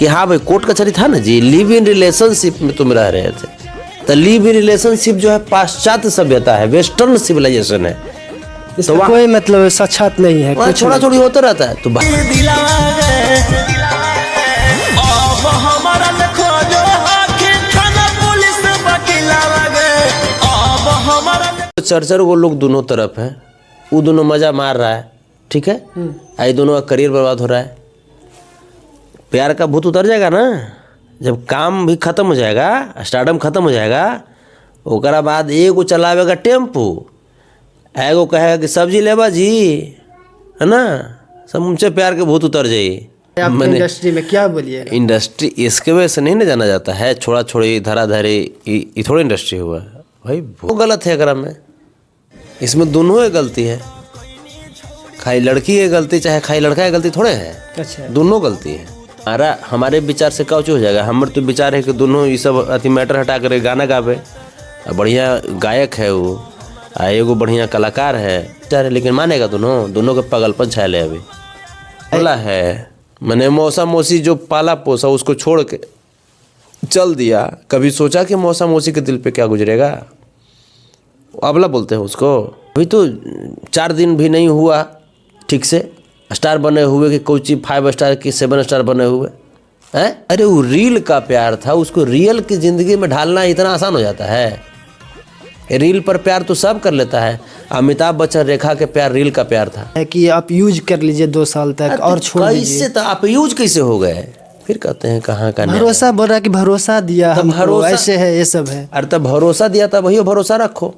कि हाँ भाई कोर्ट कचहरी था ना जी, लिव इन रिलेशनशिप में तुम रह रहे थे। तो लिव इन रिलेशनशिप जो है पाश्चात्य सभ्यता है, वेस्टर्न सिविलाइजेशन है। तो कोई मतलब साक्षात नहीं है, कुछ छोड़ा छोड़ी होता रहता है। तो चर्चर वो लोग दोनों तरफ है, वो दोनों मजा मार रहा है, ठीक है। आई दोनों का करियर बर्बाद हो रहा है। प्यार का भूत उतर जाएगा ना, जब काम भी खत्म हो जाएगा, स्टार्टअप खत्म हो जाएगा, ओकरा बाद एगो चलावेगा टेम्पू, एगो कहेगा कि सब्जी लेबा जी, है ना। सब मुझसे प्यार के भूत उतर जाइए। इंडस्ट्री में क्या बोलिए, इंडस्ट्री इसके वजह से नहीं ना जाना जाता है। छोड़ा छोड़ी धरा धरी ये थोड़ी इंडस्ट्री हुआ है भाई, वो गलत है। अगर में इसमें दोनों ही गलती है, खाली लड़की की गलती चाहे खाली लड़का की गलती थोड़े है। अच्छा, दोनों गलती है। हमारे विचार से काउच हो जाएगा। हमारे तो विचार है कि दोनों ये सब अति मैटर हटा कर गाना गावे, बढ़िया गायक है वो, एगो बढ़िया कलाकार है, लेकिन मानेगा दोनों के पागलपन छाले। अभी बोला है मैंने मौसा मौसी जो पाला पोसा उसको छोड़ के चल दिया, कभी सोचा कि मौसा मौसी के दिल पे क्या गुजरेगा। अबला बोलते हैं उसको। अभी तो 4 दिन भी नहीं हुआ ठीक से स्टार बने हुए कि कोई चीज 5 स्टार की 7 स्टार बने हुए हैं। अरे वो रील का प्यार था, उसको रियल की जिंदगी में ढालना इतना आसान हो जाता है। रील पर प्यार तो सब कर लेता है। अमिताभ बच्चन रेखा के प्यार रील का प्यार था, है कि आप यूज कर लीजिए 2 साल तक और छोड़ दीजिए। कैसे तो आप यूज कैसे हो गए, फिर कहते हैं कहाँ का भरोसा बोल रहा है कि भरोसा दिया हमको, भरोसा ऐसे है, ये सब है। अरे तब भरोसा दिया था, वही भरोसा रखो।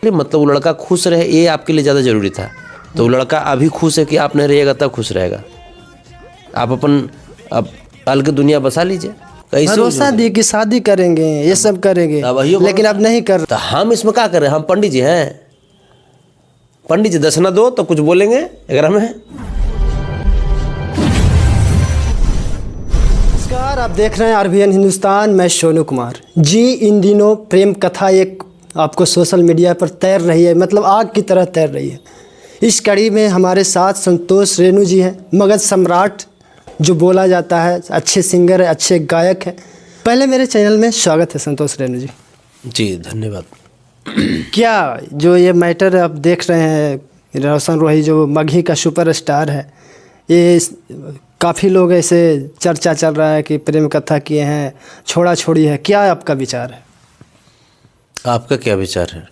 मतलब वो लड़का खुश रहे, ये आपके लिए ज़्यादा जरूरी था। तो वो लड़का अभी खुश है कि आप नहीं रहिएगा तब खुश रहेगा। आप अपन अब अलग दुनिया बसा लीजिए। भरोसा दिए कि शादी करेंगे, ये सब करेंगे, लेकिन अब नहीं कर। तो हम इसमें क्या करें, हम पंडित जी हैं। पंडित जी दक्षिणा दो तो कुछ बोलेंगे अगर हमें। नमस्कार, आप देख रहे हैं RBN हिंदुस्तान, मैं सोनू कुमार जी। इन दिनों प्रेम कथा एक आपको सोशल मीडिया पर तैर रही है, मतलब आग की तरह तैर रही है। इस कड़ी में हमारे साथ संतोष रेणु जी हैं, मगध सम्राट जो बोला जाता है, अच्छे सिंगर है, अच्छे गायक है। पहले मेरे चैनल में स्वागत है संतोष रेणु जी। जी धन्यवाद। क्या जो ये मैटर आप देख रहे हैं, रोशन रोही जो मगही का सुपरस्टार है, ये काफ़ी लोग ऐसे चर्चा चल रहा है कि प्रेम कथा किए हैं, छोड़ा छोड़ी है, क्या आपका विचार है? आपका क्या विचार है?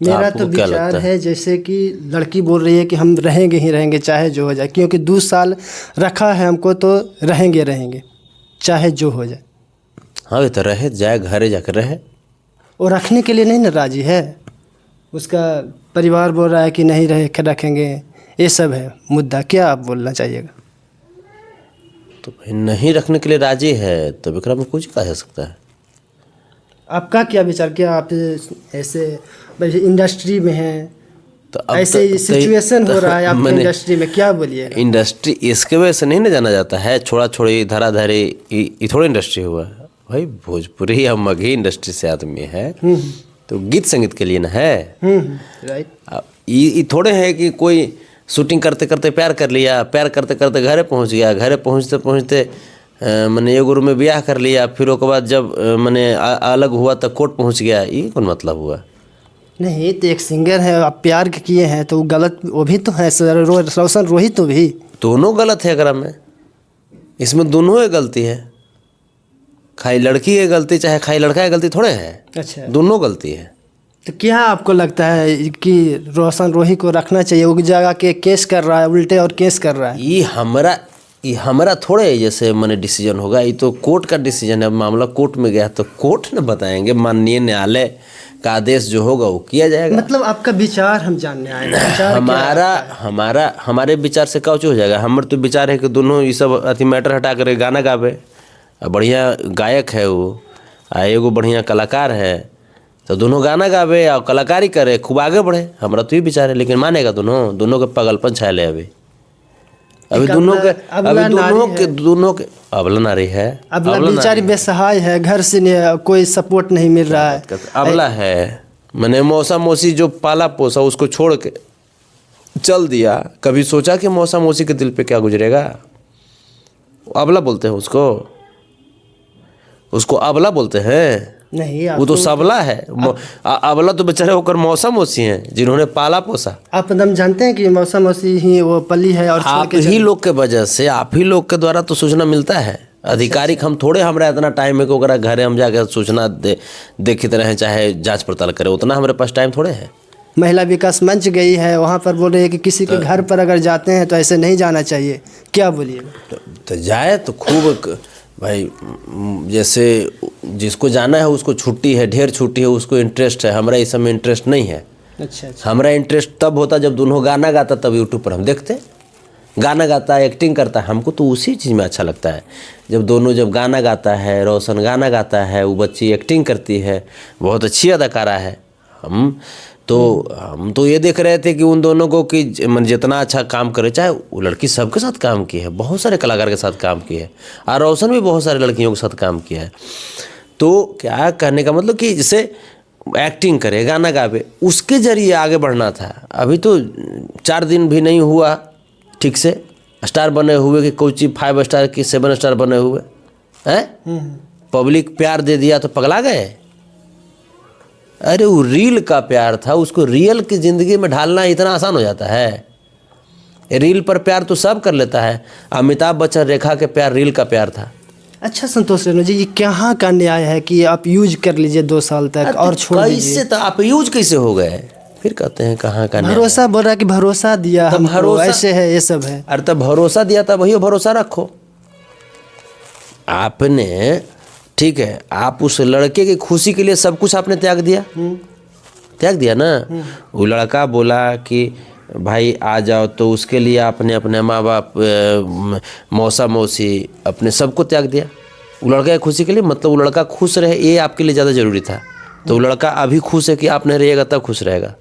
मेरा तो विचार है जैसे कि लड़की बोल रही है कि हम रहेंगे ही रहेंगे चाहे जो हो जाए, क्योंकि 2 साल रखा है हमको तो रहेंगे चाहे जो हो जाए। हाँ तो रहे जाए, घरे जाकर रहे। और रखने के लिए नहीं ना राजी है, उसका परिवार बोल रहा है कि नहीं रखेंगे, ये सब है मुद्दा। क्या आप बोलना चाहिएगा? तो भाई नहीं रखने के लिए राजी है तो विक्रम में कुछ कहा जा सकता है। आपका क्या विचार, क्या आप ऐसे इंडस्ट्री में हैं तो ऐसे सिचुएशन हो रहा है आपकी इंडस्ट्री में, क्या बोलिए? इंडस्ट्री इसके वजह से नहीं ना जाना जाता है। छोड़ा छोड़ी धरा धरी ये थोड़ी इंडस्ट्री हुआ है भाई। भोजपुरी या मगही इंडस्ट्री से आदमी है तो गीत संगीत के लिए ना है। राइट। ये थोड़े है कि कोई शूटिंग करते करते प्यार कर लिया, प्यार करते करते घरे पहुंच गया, घरे पहुंचते पहुंचते मैंने एगो रूम में ब्याह कर लिया, फिर उसके बाद जब मैंने अलग हुआ तो कोर्ट पहुंच गया। ये कौन मतलब हुआ? नहीं तो एक सिंगर है, आप प्यार के किए हैं तो गलत वो भी तो है। रोशन रोही तो भी दोनों गलत है। अगर में इसमें दोनों ही गलती है, खाली लड़की की गलती चाहे खाली लड़का की गलती थोड़े है। अच्छा, दोनों गलती है। तो क्या आपको लगता है कि रोशन रोही को रखना चाहिए? वो जगह के केस कर रहा है उल्टे और केस कर रहा है। ये हमारा थोड़े है जैसे मैंने डिसीजन होगा, ये तो कोर्ट का डिसीजन है। मामला कोर्ट में गया तो कोर्ट ने बताएंगे, माननीय न्यायालय का आदेश जो होगा वो किया जाएगा। मतलब आपका विचार हम जानने आए हैं। हमारे विचार से काउच हो जाएगा। हमारे तो विचार है कि दोनों ये सब अति मैटर हटा कर गाना गावे, बढ़िया गायक है वो, एगो बढ़िया कलाकार है, तो दोनों गाना गावे और कलाकारी करे, खूब आगे बढ़े। हमारा तो ये विचार है, लेकिन मानेगा दोनों के पागलपन छाले। अभी दोनों के अबला नारी है, अबला बेचारी बेसहाय है, घर से कोई सपोर्ट नहीं मिल रहा है। अबला है, मैंने मौसा मौसी जो पाला पोसा उसको छोड़ के चल दिया, कभी सोचा कि मौसा मौसी के दिल पे क्या गुजरेगा। अबला बोलते हैं उसको, उसको अबला बोलते हैं? नहीं, वो तो सबला है। अबला तो बेचारे होकर मौसम ओसी हैं जिन्होंने पाला पोसा। आप एकदम जानते हैं कि मौसम ओसी ही वो पली है और छोड़ आप के ही लोग के वजह से, आप ही लोग के द्वारा तो सूचना मिलता है। आधिकारिक हम थोड़े, हमरा इतना टाइम है कि ओकरा घरे हम जाकर सूचना देखते रहें, चाहे जांच पड़ताल करें, उतना हमारे पास टाइम थोड़े है। महिला विकास मंच गई है, वहाँ पर बोल रही है कि किसी के घर पर अगर जाते हैं तो ऐसे नहीं जाना चाहिए, क्या बोलिएगा? तो जाए तो खूब भाई, जैसे जिसको जाना है उसको छुट्टी है, ढेर छुट्टी है, उसको इंटरेस्ट है। हमारा इस समय इंटरेस्ट नहीं है। अच्छा। हमारा इंटरेस्ट तब होता जब दोनों गाना गाता, तब यूट्यूब पर हम देखते। गाना गाता है, एक्टिंग करता है, हमको तो उसी चीज़ में अच्छा लगता है। जब दोनों जब गाना गाता है, रोशन गाना गाता है, वो बच्ची एक्टिंग करती है, बहुत अच्छी अदाकारा है। हम तो ये देख रहे थे कि उन दोनों को कि जितना अच्छा काम करे, चाहे वो लड़की सबके साथ काम की है, बहुत सारे कलाकार के साथ काम की है, और रोशन भी बहुत सारे लड़कियों के साथ काम किया है। तो क्या कहने का मतलब कि जैसे एक्टिंग करे, गाना गावे, उसके जरिए आगे बढ़ना था। अभी तो 4 दिन भी नहीं हुआ ठीक से स्टार बने हुए कि कोई चीज़ 5 स्टार की 7 स्टार बने हुए हैं। पब्लिक प्यार दे दिया तो पगला गए। अरे वो रील का प्यार था, उसको रियल की ज़िंदगी में ढालना इतना आसान हो जाता है? रील पर प्यार तो सब कर लेता है। अमिताभ बच्चन रेखा के प्यार रील का प्यार था। अच्छा संतोष रेणु जी, ये कहाँ का न्याय है कि आप यूज कर लीजिए 2 साल तक और छोड़ दीजिए? कैसे तो आप यूज कैसे हो गए? फिर कहते हैं कहाँ का न्याय? भरोसा बोल रहा है कि भरोसा दिया हमको, भरोसा ऐसे है, ये सब है। अरे तब भरोसा दिया था, वही भरोसा रखो। आपने, ठीक है, आप उस लड़के की खुशी के लिए सब कुछ आपने त्याग दिया, त्याग दिया ना। वो लड़का बोला कि भाई आ जाओ, तो उसके लिए आपने अपने माँ बाप, मौसा मौसी, अपने सबको त्याग दिया वो लड़का की खुशी के लिए। मतलब वो लड़का खुश रहे, ये आपके लिए ज़्यादा ज़रूरी था। तो वो लड़का अभी खुश है कि आप नहीं रहिएगा तब खुश रहेगा।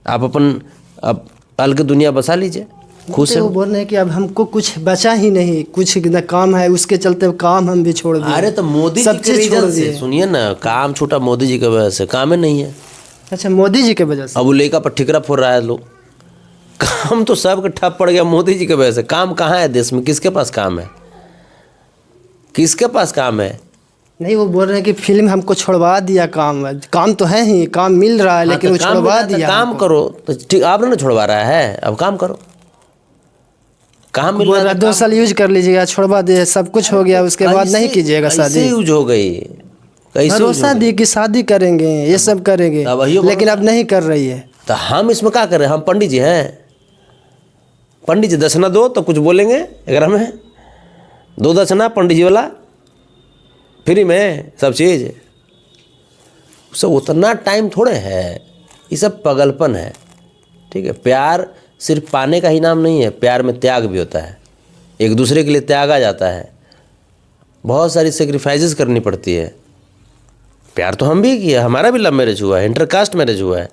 आप अब अलग दुनिया बसा लीजिए, खुश है। वो बोल रहे हैं कि अब हमको कुछ बचा ही नहीं, कुछ न काम है, उसके चलते काम हम भी छोड़ दिए। अरे तो मोदी जी के रीजन से, सुनिए ना, काम छूटा मोदी जी की वजह से, काम ही नहीं है। अच्छा, मोदी जी की वजह से? अब वो लेका पर ठिकरा फोड़ रहा है लोग। काम तो सबके ठप पड़ गया मोदी जी की वजह से। काम कहाँ है देश में? किसके पास काम है? किसके पास काम है? नहीं, वो बोल रहे हैं कि फिल्म हमको छुड़वा दिया। काम तो है ही, काम मिल रहा है, लेकिन वो छुड़वा दिया। काम करो तो ठीक, आपने ना छुड़वा रहा है, अब काम करो। काम मिल रहा है, 2 साल यूज कर लीजिएगा, छुड़वा दे, सब कुछ हो गया, उसके बाद नहीं कीजिएगा शादी। यूज हो गई, भरोसा दी कि शादी करेंगे, ये सब करेंगे, लेकिन अब नहीं कर रही है। तो हम इसमें क्या कर रहे हैं? हम पंडित जी हैं? पंडित जी दक्षिणा दो तो कुछ बोलेंगे अगर में 2 दक्षिणा पंडित जी वाला फ्री में सब चीज़। सब उतना टाइम थोड़े है, ये सब पगलपन है। ठीक है, प्यार सिर्फ पाने का ही नाम नहीं है, प्यार में त्याग भी होता है। एक दूसरे के लिए त्यागा जाता है, बहुत सारी सेक्रीफाइसेस करनी पड़ती है। प्यार तो हम भी किया, हमारा भी लव मैरिज हुआ है, इंटरकास्ट मैरिज हुआ है,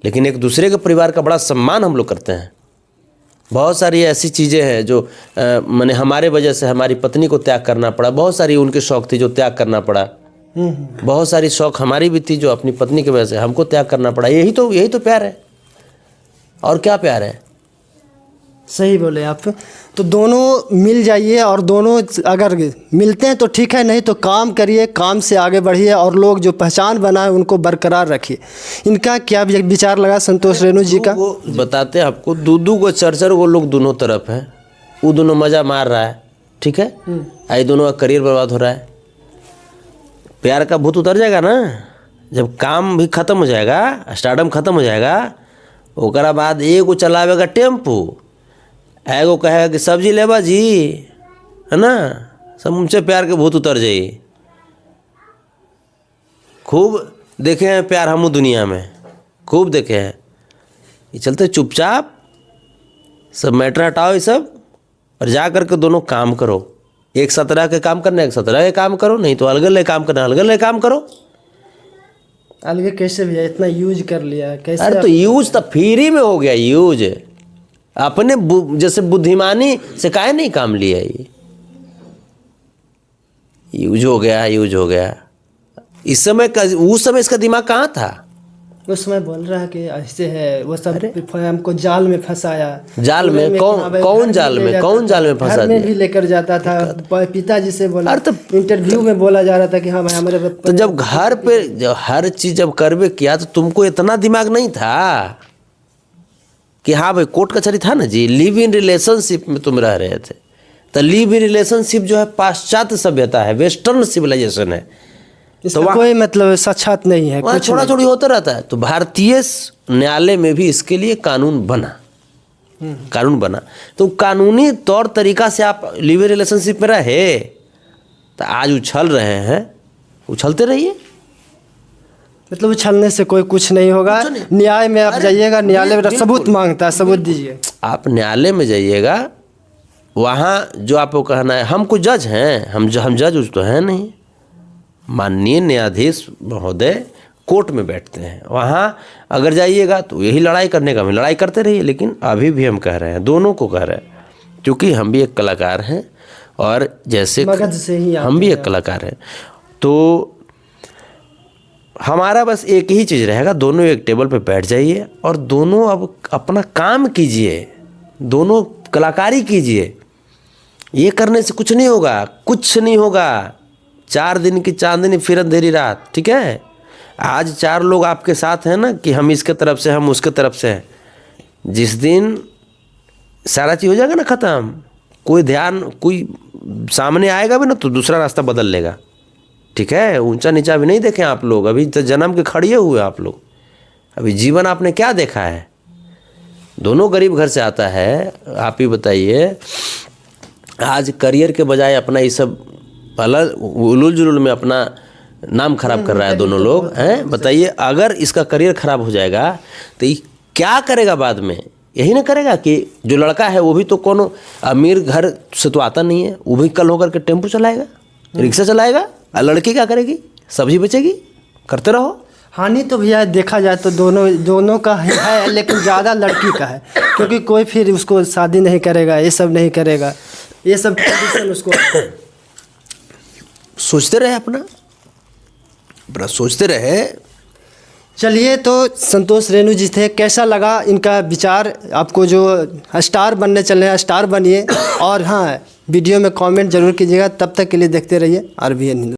लेकिन एक दूसरे के परिवार का बड़ा सम्मान हम लोग करते हैं। बहुत सारी ऐसी चीज़ें हैं जो मैंने हमारे वजह से हमारी पत्नी को त्याग करना पड़ा। बहुत सारी उनके शौक थी जो त्याग करना पड़ा। बहुत सारी शौक हमारी भी थी जो अपनी पत्नी की वजह से हमको त्याग करना पड़ा। यही तो प्यार है, और क्या प्यार है? सही बोले आप। तो दोनों मिल जाइए, और दोनों अगर मिलते हैं तो ठीक है, नहीं तो काम करिए, काम से आगे बढ़िए, और लोग जो पहचान बनाए उनको बरकरार रखिए। इनका क्या विचार लगा संतोष रेणु जी का? वो बताते हैं आपको, 2 को 4 को लोग दोनों तरफ है, वो दोनों मज़ा मार रहा है, ठीक है, आई दोनों का करियर बर्बाद हो रहा है। प्यार का भूत उतर जाएगा ना, जब काम भी खत्म हो जाएगा, स्टार्टअप खत्म हो जाएगा, ओकरा बाद एगो चलावेगा टेम्पू, एगो कहेगा कि सब्जी लेबा जी, है ना, समुचे प्यार के भूत उतर जाई। खूब देखे हैं प्यार हमू दुनिया में, खूब देखे हैं। ये चलते चुपचाप सब मैटर हटाओ ये सब, और जा करके दोनों काम करो। एक साथ रह के काम करना, एक साथ रह के काम करो, नहीं तो अलग अलग काम करना, अलग अलग काम करो। अलग कैसे भैया, इतना यूज कर लिया कैसे? अरे तो यूज तो फ्री में हो गया, यूज अपने जैसे बुद्धिमानी से काहे नहीं काम लिया, ये यूज हो गया, यूज हो गया। इस समय का, उस समय इसका दिमाग कहाँ था? उसमें बोल रहा है कि ऐसे है वो सब हमको जाल में फंसाया। जाल में कौन जाल में फंसा घर में दिया? भी लेकर जाता था, पिताजी से बोला। अरे तो इंटरव्यू में बोला जा रहा था कि हाँ भाई हमारे तो जब घर पे जब हर चीज जब करवे किया तो तुमको इतना दिमाग नहीं था कि हाँ भाई कोर्ट कचहरी था ना जी, लिव इन रिलेशनशिप में तुम रह रहे थे। तो लिव इन रिलेशनशिप जो है पाश्चात्य सभ्यता है, वेस्टर्न सिविलाइजेशन है, इसका कोई मतलब साक्षात नहीं है, वहाँ कुछ थोड़ा थोड़ी होता रहता है। तो भारतीय न्यायालय में भी इसके लिए कानून बना, तो कानूनी तौर तरीका से आप लिव इन रिलेशनशिप में रहे, तो आज उछल रहे हैं, उछलते रहिए। मतलब उछलने से कोई कुछ नहीं होगा। न्याय में आप जाइएगा, न्यायालय में सबूत मांगता है, सबूत दीजिए। आप न्यायालय में जाइएगा, वहाँ जो आपको कहना है, हमको जज हैं, हम जज उज तो हैं नहीं, माननीय न्यायाधीश महोदय कोर्ट में बैठते हैं। वहाँ अगर जाइएगा तो यही लड़ाई करने का, हम लड़ाई करते रहिए। लेकिन अभी भी हम कह रहे हैं, दोनों को कह रहे हैं, क्योंकि हम भी एक कलाकार हैं और जैसे मगध से ही हम भी एक कलाकार हैं, तो हमारा बस एक ही चीज़ रहेगा, दोनों एक टेबल पे बैठ जाइए और दोनों अब अपना काम कीजिए, दोनों कलाकारी कीजिए। ये करने से कुछ नहीं होगा, कुछ नहीं होगा। 4 दिन की चांदनी फिर अंधेरी रात, ठीक है। आज 4 लोग आपके साथ हैं ना कि हम इसके तरफ से, हम उसके तरफ से हैं। जिस दिन सारा चीज़ हो जाएगा ना ख़त्म, कोई सामने आएगा भी ना तो दूसरा रास्ता बदल लेगा, ठीक है। ऊंचा नीचा भी नहीं देखें आप लोग, अभी तो जन्म के खड़िए हुए आप लोग। अभी जीवन आपने क्या देखा है? दोनों गरीब घर से आता है, आप ही बताइए। आज करियर के बजाय अपना ये सब अलग उलूल जुलूल में अपना नाम खराब कर रहा है दोनों लोग, हैं। बताइए, अगर इसका करियर खराब हो जाएगा तो ये क्या करेगा बाद में? यही ना करेगा कि जो लड़का है वो भी तो कोनो अमीर घर से तो आता नहीं है, वो भी कल होकर के टेम्पो चलाएगा, रिक्शा चलाएगा, और लड़की क्या करेगी? सब्जी बेचेगी। करते रहो। हानि तो भैया देखा जाए तो दोनों का है, लेकिन ज़्यादा लड़की का है, क्योंकि कोई फिर उसको शादी नहीं करेगा, ये सब नहीं करेगा, ये सब कंडीशन उसको सोचते रहे, अपना सोचते रहे। चलिए, तो संतोष रेणु जी थे, कैसा लगा इनका विचार? आपको जो स्टार बनने चले हैं, स्टार बनिए। और हाँ, वीडियो में कमेंट जरूर कीजिएगा। तब तक के लिए देखते रहिए RBN हिंदुस्तान।